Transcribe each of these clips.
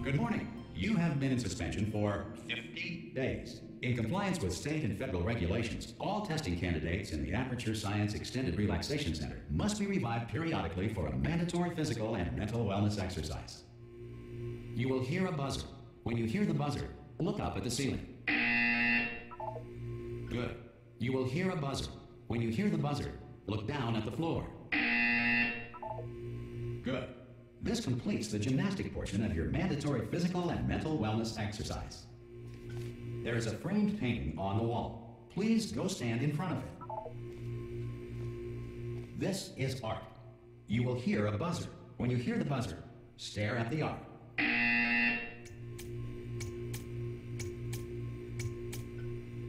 Good morning. You have been in suspension for 50 days. In compliance with state and federal regulations, all testing candidates in the Aperture Science Extended Relaxation Center must be revived periodically for a mandatory physical and mental wellness exercise. You will hear a buzzer. When you hear the buzzer, look up at the ceiling. Good. You will hear a buzzer. When you hear the buzzer, look down at the floor. Good. This completes the gymnastic portion of your mandatory physical and mental wellness exercise. There is a framed painting on the wall. Please go stand in front of it. This is art. You will hear a buzzer. When you hear the buzzer, stare at the art.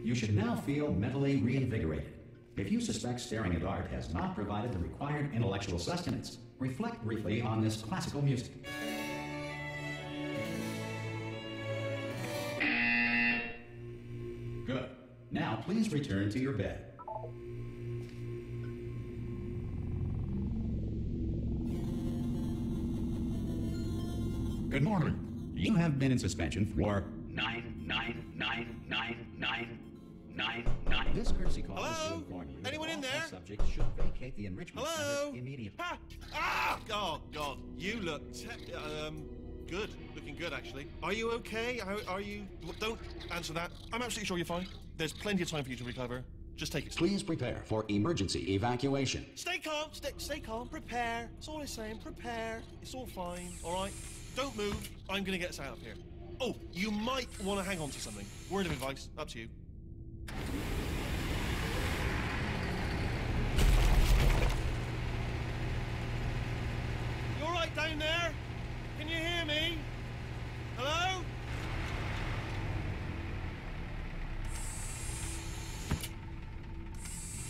You should now feel mentally reinvigorated. If you suspect staring at art has not provided the required intellectual sustenance, reflect briefly on this classical music. Good. Now please return to your bed. Good morning. You have been in suspension for 9999999. This courtesy call is to inform you. Anyone in there? Subjects should vacate the enrichment center immediately. Ha! Ah! Oh God, you look good. Looking good, actually. Are you okay? Are you? Don't answer that. I'm absolutely sure you're fine. There's plenty of time for you to recover. Just take it. Please prepare for emergency evacuation. Stay calm. Stay calm. Prepare. That's all I'm saying. Prepare. It's all fine. All right. Don't move. I'm gonna get us out of here. Oh, you might want to hang on to something. Word of advice. Up to you. You all right down there? Can you hear me? Hello?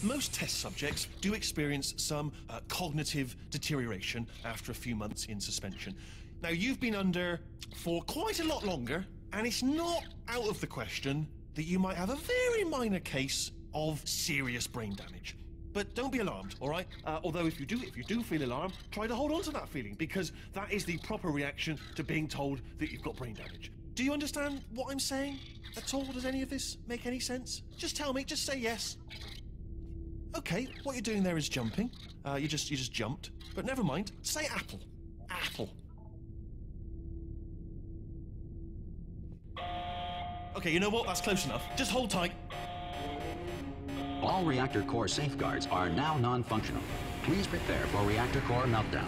Most test subjects do experience some cognitive deterioration after a few months in suspension. Now, you've been under for quite a lot longer, and it's not out of the question that you might have a very minor case of serious brain damage. But don't be alarmed, all right? Although if you do feel alarmed, try to hold on to that feeling, because that is the proper reaction to being told that you've got brain damage. Do you understand what I'm saying at all? Does any of this make any sense? Just tell me, just say yes. Okay, what you're doing there is jumping. You just jumped. But never mind, say apple. Apple. Okay, you know what? That's close enough. Just hold tight. All reactor core safeguards are now non-functional. Please prepare for reactor core meltdown.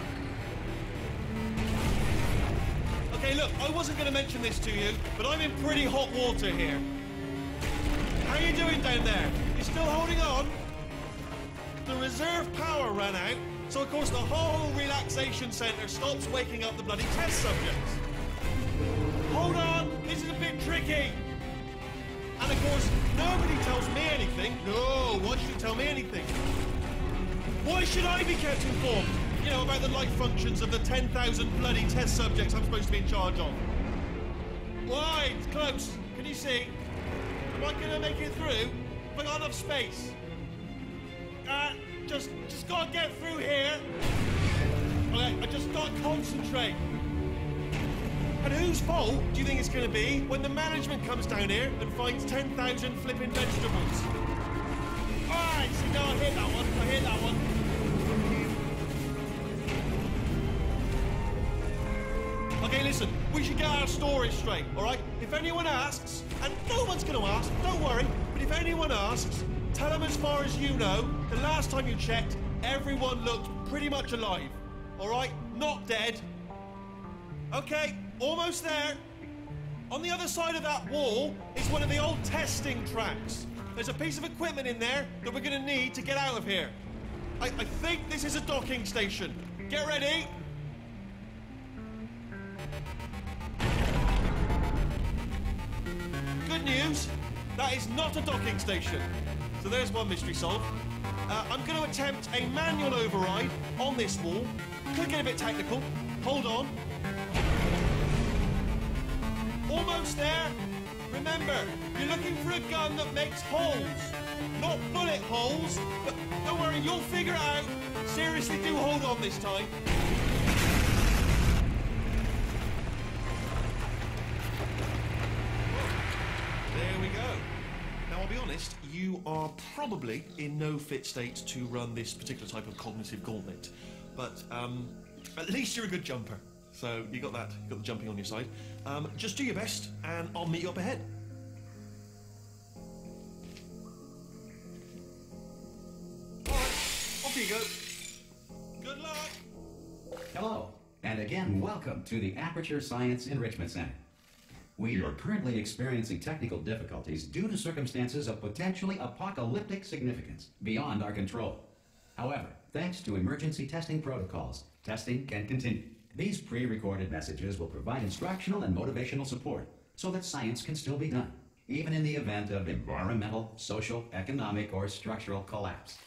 Okay, look, I wasn't going to mention this to you, but I'm in pretty hot water here. How you doing down there? You still holding on? The reserve power ran out, so of course the whole relaxation centre stops waking up the bloody test subjects. Hold on, this is a bit tricky. And of course, nobody tells me anything. No, why should you tell me anything? Why should I be kept informed? You know, about the life functions of the 10,000 bloody test subjects I'm supposed to be in charge of. Why? It's close. Can you see? Am I gonna make it through? Have I got enough space? Just gotta get through here. Okay, I just gotta concentrate. And whose fault do you think it's going to be when the management comes down here and finds 10,000 flipping vegetables? Alright, so now I hit that one, Okay, listen, we should get our story straight, alright? If anyone asks, and no one's going to ask, don't worry, but if anyone asks, tell them as far as you know, the last time you checked, everyone looked pretty much alive, alright? Not dead. Okay. Almost there. On the other side of that wall is one of the old testing tracks. There's a piece of equipment in there that we're going to need to get out of here. I think this is a docking station. Get ready. Good news, that is not a docking station. So there's one mystery solved. I'm going to attempt a manual override on this wall. Could get a bit technical. Hold on. Almost there. Remember, you're looking for a gun that makes holes. Not bullet holes, but don't worry, you'll figure it out. Seriously, do hold on this time. be honest, you are probably in no fit state to run this particular type of cognitive gauntlet. But at least you're a good jumper. So you got that, you got the jumping on your side. Just do your best and I'll meet you up ahead. All right, off you go. Good luck. Hello, and again, welcome to the Aperture Science Enrichment Center. We are currently experiencing technical difficulties due to circumstances of potentially apocalyptic significance beyond our control. However, thanks to emergency testing protocols, testing can continue. These pre-recorded messages will provide instructional and motivational support so that science can still be done, even in the event of environmental, social, economic, or structural collapse.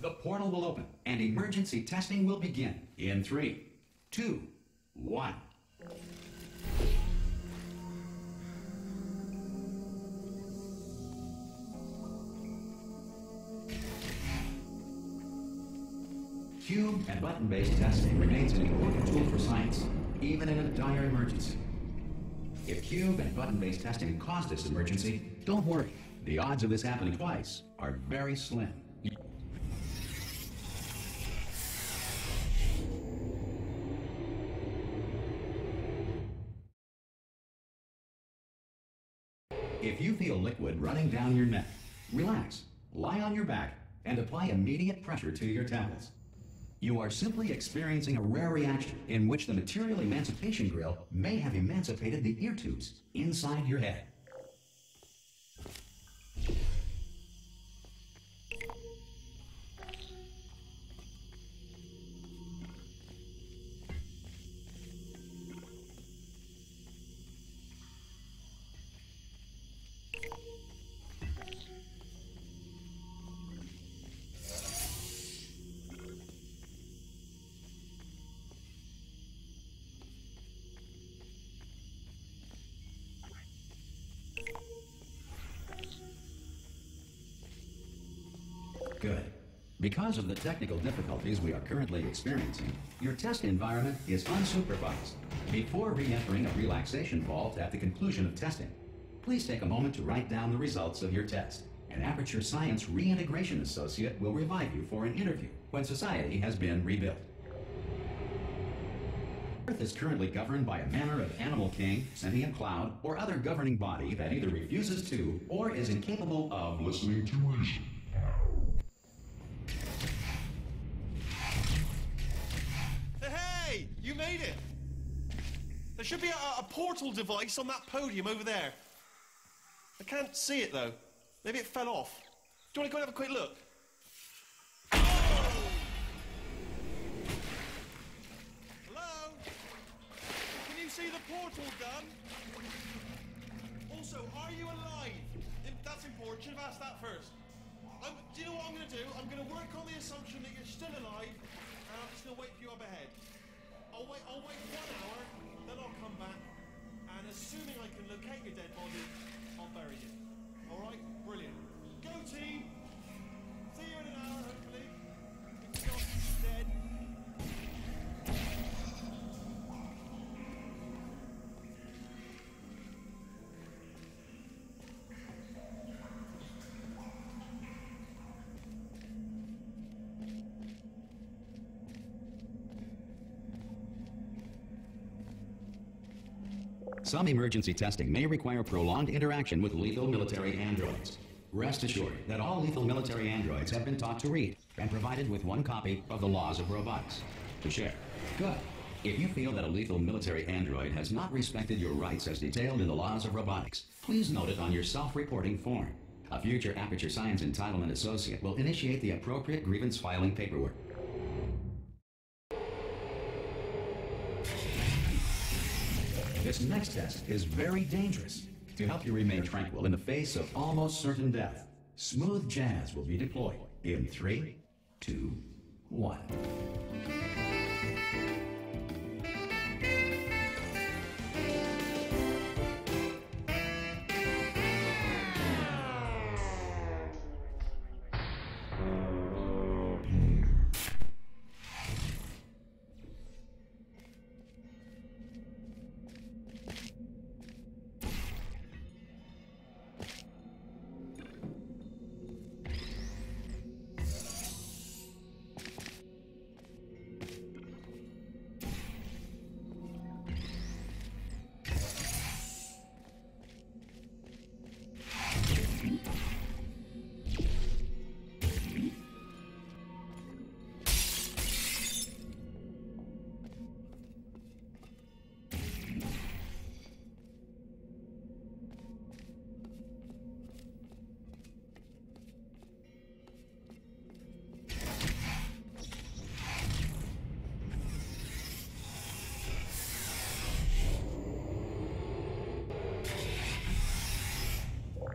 The portal will open and emergency testing will begin in 3, 2, 1. Cube and button-based testing remains an important tool for science, even in a dire emergency. If cube and button-based testing caused this emergency, don't worry. The odds of this happening twice are very slim. If you feel liquid running down your neck, relax, lie on your back, and apply immediate pressure to your temples. You are simply experiencing a rare reaction in which the material emancipation grill may have emancipated the ear tubes inside your head. Good. Because of the technical difficulties we are currently experiencing, your test environment is unsupervised. Before re-entering a relaxation vault at the conclusion of testing, please take a moment to write down the results of your test. An Aperture Science Reintegration Associate will revive you for an interview when society has been rebuilt. Earth is currently governed by a manner of animal king, sentient cloud, or other governing body that either refuses to or is incapable of listening to reason. Hey, you made it! There should be a portal device on that podium over there. I can't see it though. Maybe it fell off. Do you want to go and have a quick look? Oh! Hello? Can you see the portal gun? Also, are you alive? That's important. Should have asked that first. Do you know what I'm going to do? I'm going to work on the assumption that you're still alive, and I'm just going to wait for you up ahead. I'll wait 1 hour, then I'll come back, and assuming I can locate your dead body, I'll bury you. Alright? Brilliant. Go team! See you in an hour, hopefully. If you're not dead. Some emergency testing may require prolonged interaction with lethal military androids. Rest assured that all lethal military androids have been taught to read and provided with 1 copy of the Laws of Robotics to share. Good. If you feel that a lethal military android has not respected your rights as detailed in the Laws of Robotics, please note it on your self-reporting form. A future Aperture Science Entitlement Associate will initiate the appropriate grievance filing paperwork. This next test is very dangerous. To help you remain tranquil in the face of almost certain death, smooth jazz will be deployed in 3, 2, 1.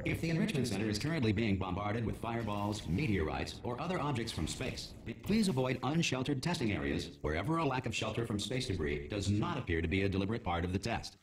If the Enrichment Center is currently being bombarded with fireballs, meteorites, or other objects from space, please avoid unsheltered testing areas wherever a lack of shelter from space debris does not appear to be a deliberate part of the test.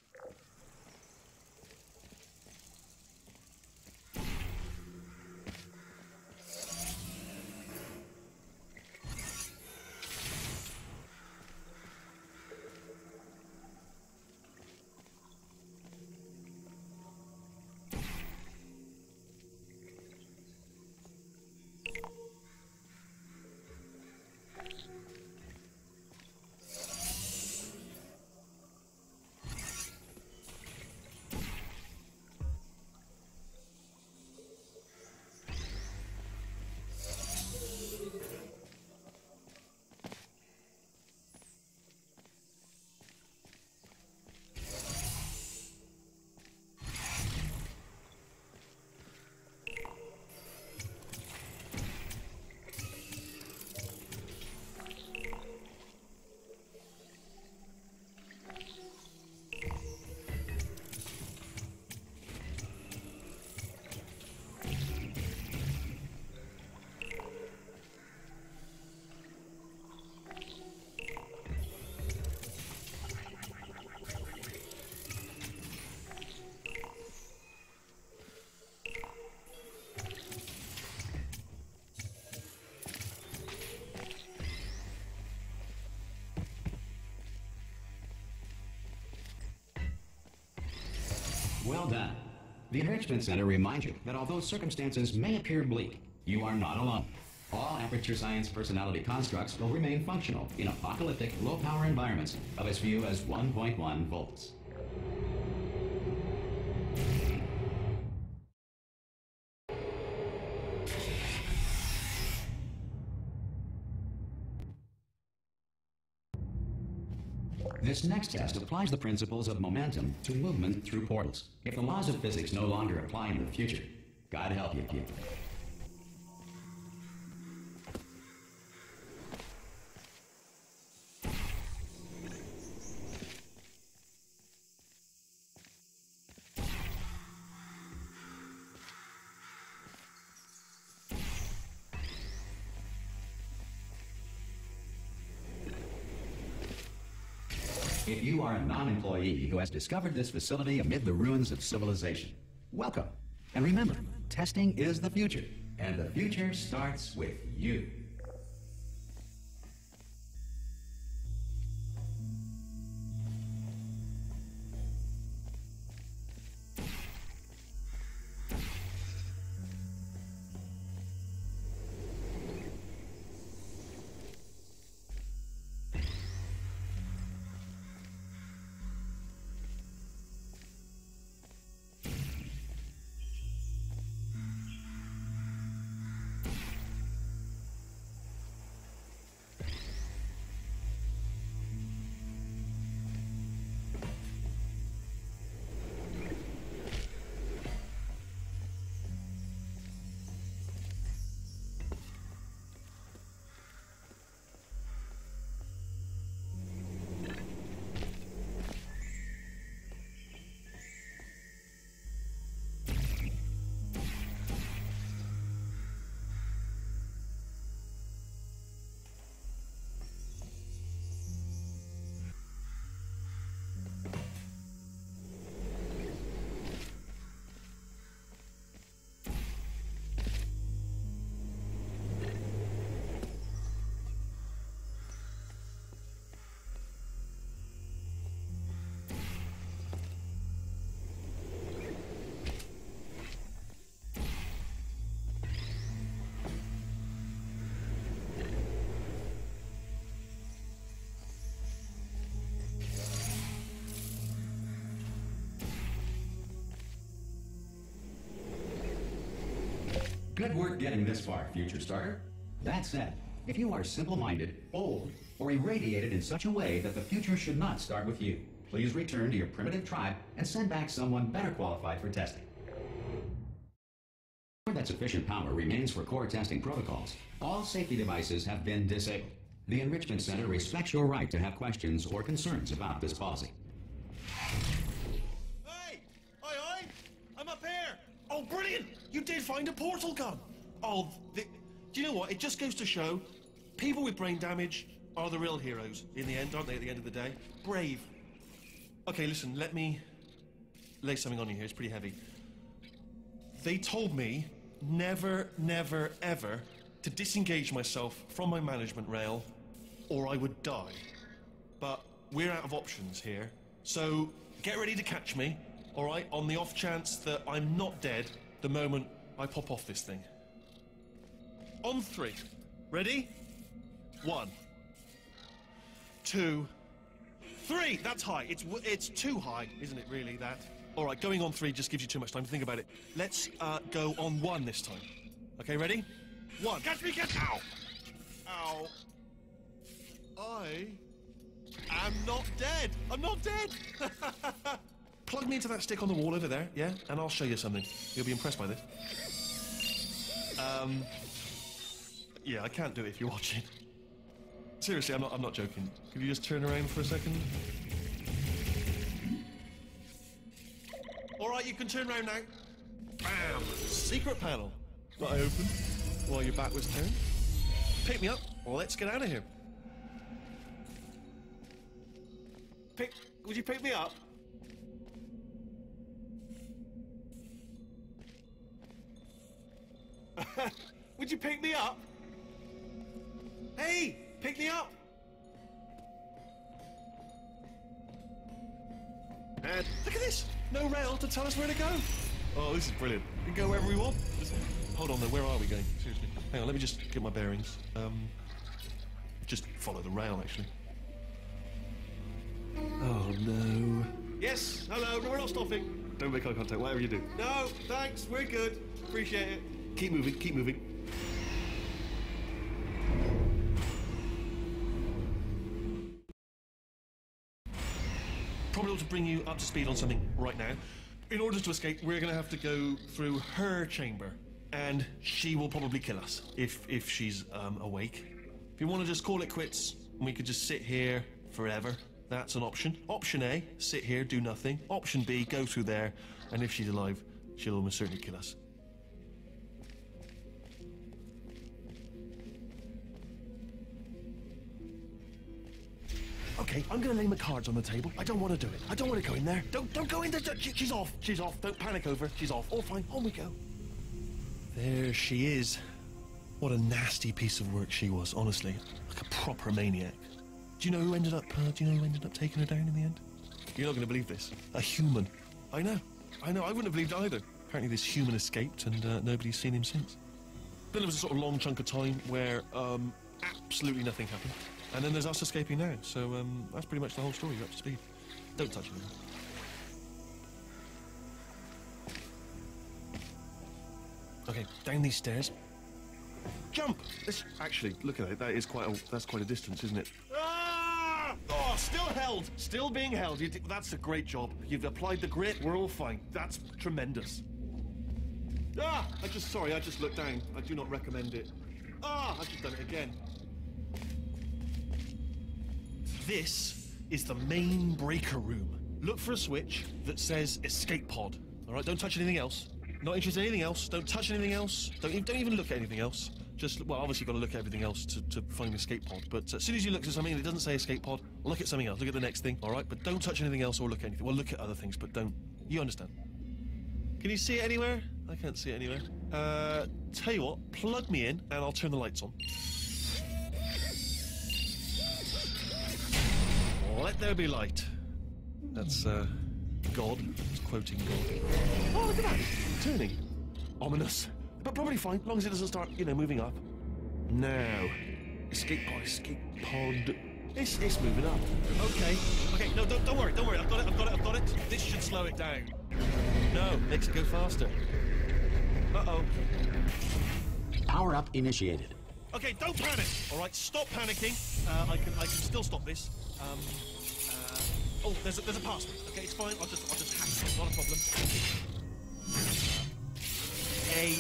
Well done. The Enrichment Center reminds you that although circumstances may appear bleak, you are not alone. All Aperture Science personality constructs will remain functional in apocalyptic, low-power environments of as few as 1.1 volts. This next test applies the principles of momentum to movement through portals. If the laws of physics no longer apply in the future, God help you, kid. If you are a non-employee who has discovered this facility amid the ruins of civilization, welcome. And remember, testing is the future, and the future starts with you. Good work getting this far, future starter. That said, if you are simple-minded, old, or irradiated in such a way that the future should not start with you, please return to your primitive tribe and send back someone better qualified for testing. That sufficient power remains for core testing protocols. All safety devices have been disabled. The Enrichment Center respects your right to have questions or concerns about this policy. Hey! Oi, oi! I'm up here! Oh, brilliant! You did find a portal gun! Oh, do you know what? It just goes to show, people with brain damage are the real heroes in the end, aren't they, at the end of the day? Brave. Okay, listen, let me lay something on you here. It's pretty heavy. They told me never, never, ever to disengage myself from my management rail or I would die. But we're out of options here, so get ready to catch me, all right, on the off chance that I'm not dead the moment I pop off this thing. On 3. Ready? 1, 2, 3. That's high. It's too high, isn't it, really, that? All right, going on 3 just gives you too much time to think about it. Let's go on 1 this time. Okay, ready? 1. Catch me, catch... Ow! Ow. I am not dead. I'm not dead. Plug me into that stick on the wall over there, yeah? And I'll show you something. You'll be impressed by this. Yeah, I can't do it if you're watching. Seriously, I'm not joking. Could you just turn around for a second? All right, you can turn around now. Bam! Secret panel that I opened while your back was turned. Pick me up. Let's get out of here. Would you pick me up? Would you pick me up? Hey, pick me up! And look at this! No rail to tell us where to go! Oh, this is brilliant. We can go wherever we want. Hold on though, where are we going? Seriously. Hang on, let me just get my bearings. Just follow the rail, actually. Oh, no. Yes, hello, no, we're not stopping. Don't make eye contact, whatever you do. No, thanks, we're good. Appreciate it. Keep moving, keep moving. Probably ought to bring you up to speed on something right now. In order to escape, we're going to have to go through her chamber. And she will probably kill us, if she's awake. If you want to just call it quits, and we could just sit here forever, that's an option. Option A, sit here, do nothing. Option B, go through there, and if she's alive, she'll almost certainly kill us. Okay, I'm gonna lay my cards on the table. I don't want to do it. I don't want to go in there. Don't go in there. She's off. She's off. Don't panic over. She's off. All fine. On we go. There she is. What a nasty piece of work she was, honestly. Like a proper maniac. Do you know who ended up taking her down in the end? You're not going to believe this. A human. I know. I wouldn't have believed it either. Apparently this human escaped and nobody's seen him since. Then there was a sort of long chunk of time where absolutely nothing happened. And then there's us escaping now. So that's pretty much the whole story. You're up to speed. Don't touch anything. Okay, down these stairs. Jump! Actually, look at it. That's quite a distance, isn't it? Ah! Oh, still held. Still being held. That's a great job. You've applied the grit. We're all fine. That's tremendous. Ah! I just looked down. I do not recommend it. Ah! I've just done it again. This is the main breaker room. Look for a switch that says escape pod. All right, don't touch anything else. Not interested in anything else. Don't touch anything else. Don't even look at anything else. Just, well, obviously you've got to look at everything else to find the escape pod. But as soon as you look at something and it doesn't say escape pod, look at something else. Look at the next thing, all right? But don't touch anything else or look at anything. Well, look at other things, but don't. You understand? Can you see it anywhere? I can't see it anywhere. Tell you what, plug me in and I'll turn the lights on. Let there be light. That's, God. It's quoting God. Oh, look at that. Turning. Ominous. But probably fine, as long as it doesn't start, moving up. Now. Escape pod. It's moving up. Okay, no, don't worry. I've got it. This should slow it down. No, makes it go faster. Uh-oh. Power up initiated. Okay, don't panic. All right, stop panicking. I can still stop this. Oh, there's a password. Okay, it's fine. I'll just hack it. Not a problem. A.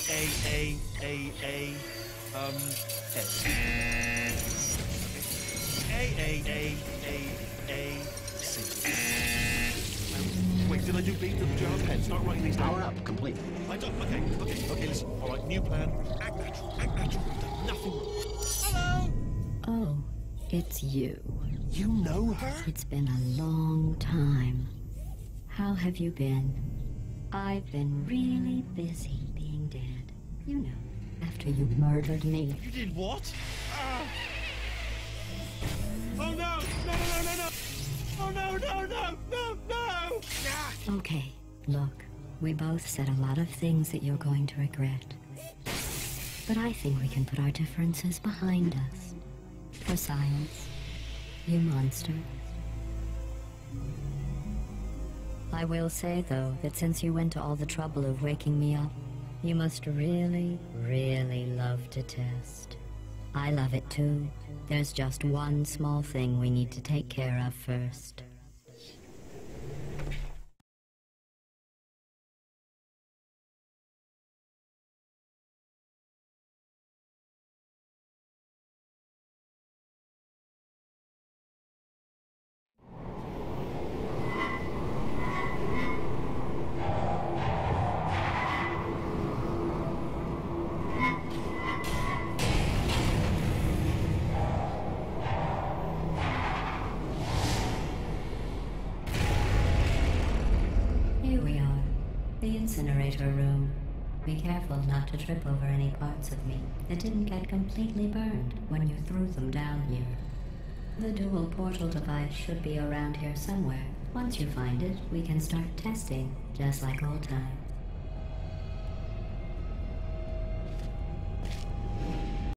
C. Wait. Did I do beat the jar pen? Start writing these down. Power up, complete. I don't. Okay, listen. All right, new plan. Act natural, act natural. You've done nothing wrong. Hello? Oh, it's you. You know her? It's been a long time. How have you been? I've been really busy being dead. You know, after you murdered me. You did what? Oh no! No! Oh no! Okay, look, we both said a lot of things that you're going to regret. But I think we can put our differences behind us. For science, you monster. I will say, though, that since you went to all the trouble of waking me up, you must really, really love to test. I love it too. There's just one small thing we need to take care of first. Here we are, the incinerator room. Be careful not to trip over any parts of me that didn't get completely burned when you threw them down here. The dual portal device should be around here somewhere. Once you find it, we can start testing, just like old times.